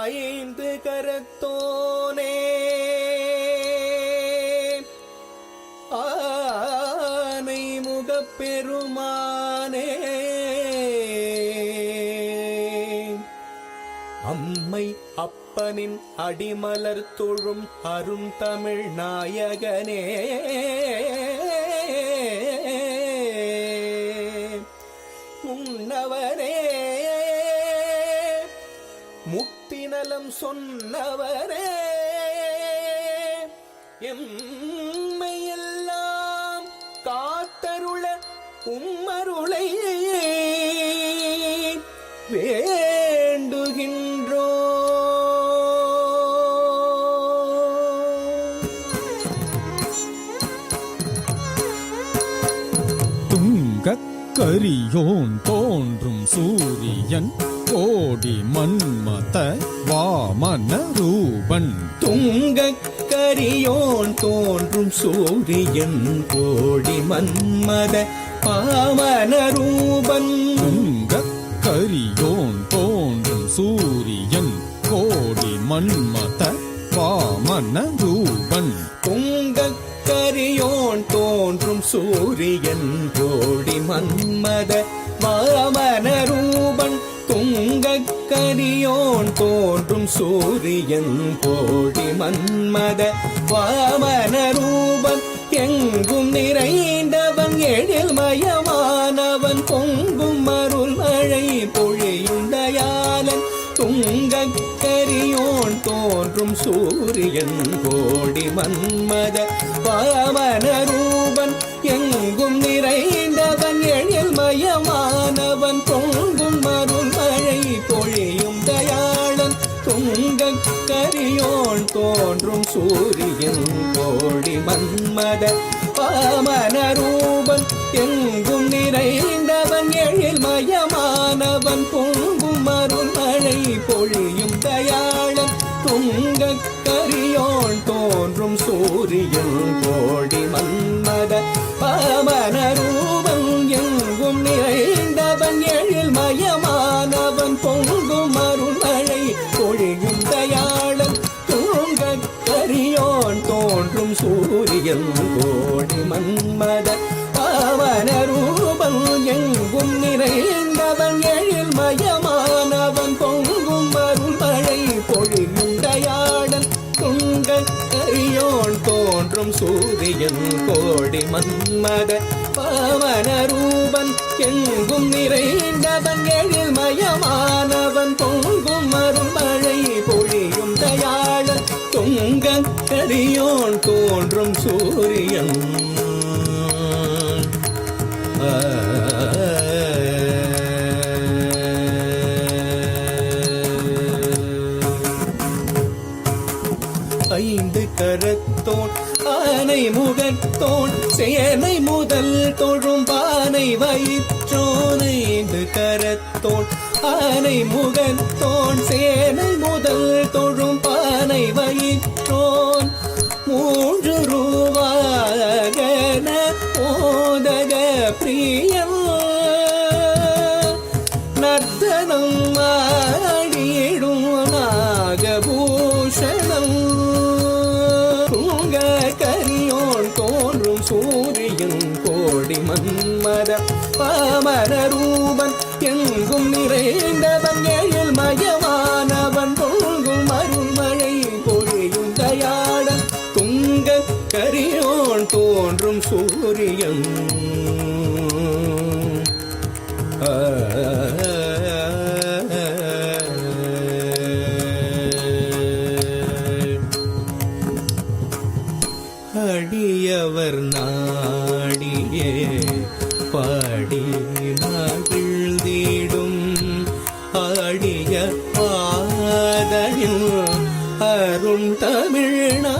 ஐந்து கரத்தோனே ஆனை முகப்பெருமானே அம்மை அப்பனின் அடிமலர் தொழும் அருந்தமிழ் நாயகனே முன்னவரே முக்திநலம் சொன்னவரே எம்மையெல்லாம் காத்தருள உம்மருளை வேண்டுகின்றோ. துங்கக்கரியோன் தோன்றும் சூரியன் கோடி மன்மத வாமன ரூபன். துங்கக்கரியோன் தோன்றும் சூரியன் கோடி மன்மத வாமன ரூபன். துங்கக்கரியோன் தோன்றும் சூரியன் கோடி மன்மத வாமன ரூபன். துங்கக்கரியோன் தோன்றும் சூரியன் கோடி மன்மத வாமன ரூபன். துங்கக்கரியோன் தோன்றும் சூரியன் கோடி மன்மத வாமன ரூபன். எங்கும் நிறைந்தவன் எழில்மயமானவன் பொங்கும் அருள் மழை பொழியும் தயாளன். துங்கக்கரியோன் தோன்றும் சூரியன் கோடி மன்மத வாமன ரூபன். எங்கும் நிறைந்தவன் எழில்மயமானவன் பொங்கும் அருள் மழை பொழியும் தயாளன். துங்கக்கரியோன் தோன்றும் சூரியன் கோடி மன்மத வாமன ரூபன். எங்கும் நிறைந்தவன் எழில்மயமானவன் பொங்கும் அருள் மழை பொழியும் தயாளன். துங்கக்கரியோன் தோன்றும் சூரியன் கோடி மன்மத வாமன ரூபன். எங்கும் நிறைந்தவன் எழில்மயமானவன் பொங்கும் அருள் மழை பொழியும் தயாளன். துங்கக்கரியோன் தோன்றும் சூரியன் கோடி மன்மத வாமன ரூபன். எங்கும் நிறைந்தவன் எழில்மயமானவன் பொங்கும் அருள் மழை பொழியும் தயாளன். துங்கக்கரியோன் தோன்றும் சூரியன் கோடி மன்மத வாமன ரூபன். எங்கும் நிறைந்தவன் எழில்மயமானவன் பொங்கும் அருள் மழை பொழியும் தயாளன். துங்கக்கரியோன் தோன்றும் சூரியன் ஐந்து கரத்தோன் ஆனை முகத்தோன் சேனை முதல் தொழும் பானை வயிற்றோன். ஐந்து கரத்தோன் ஆனை முகத்தோன் சேனை முதல் தொழும் பானை வயிற்றோன். மூன்று ரூவாகன ஓதக பிரியன் நர்த்தனம் ஆடிடும் நாகபூஷணம். துங்கக்கரியோன் தோன்றும் சூரியன் கோடி மன்மத வாமன ரூபன். எங்கும் நிறைந்தவன் எழில்மயமானவன் பொங்கும் அருள் மழை பொழியும் தயாளன். துங்கக்கரியோன் தோன்றும் சூரியன் அடியவர் நாடியே பாடி மகிழ்ந்திடும் ஆடிய பாதனில் அருண் தமிழ்நாயகன்.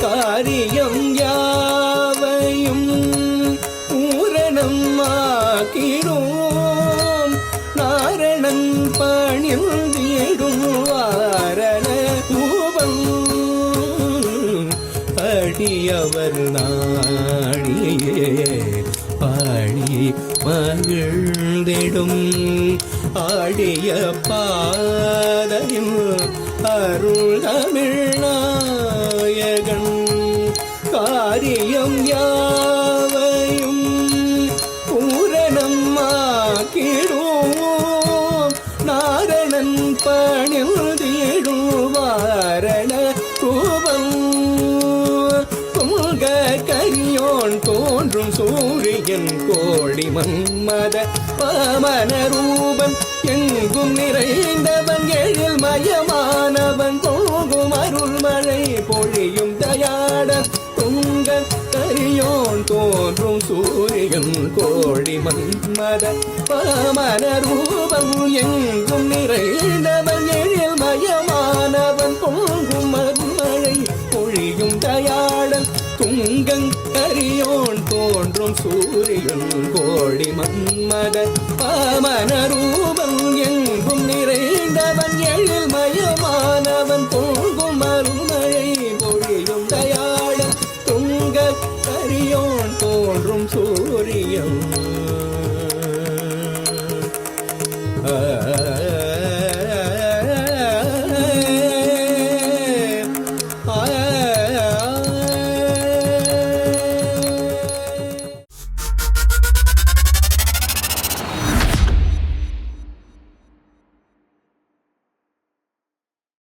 காரியம் யாவையும் பூரணம் ஆக்கினோம் நாரணன் பணிந்திடும் வாரண பூபம். பாடியவர் நாடியே பாடி மகிழ்ந்திடும் ஆடிய பாதையில் அருள் தமிழ்நாயகன் காரியம் யாவையும் பூரணம் ஆக்கிடுவோம் நாரணன் பணில் தீடுவாரண ரூபம் பொங்க கரியோன் தோன்றும் சூரியன் கோடி மன்மத வாமன ரூபன் எங்கும் நிறைந்தவன் எழில் மயமானவன் போகும் அருள் மழை பொழியும் தயாடன் துங்க கரியோன் தோன்றும் சூரியன் கோடி மன்மத வாமன ரூபம் எங்கும் நிறைந்தவன் எழில் மயமானவன் போகும் அருள் மழை பொழியும் தயாடன் துங்கங்கரியோன் தோன்றும் சூரியன் கோடி மன்மத வாமன ரூபம் எங்கும் நிறைந்தவன் எழில் மயமானவன் பொங்கும் அருள்மழை பொழியும் தயாளன் துங்கக்கரியோன் தோன்றும் சூரியன்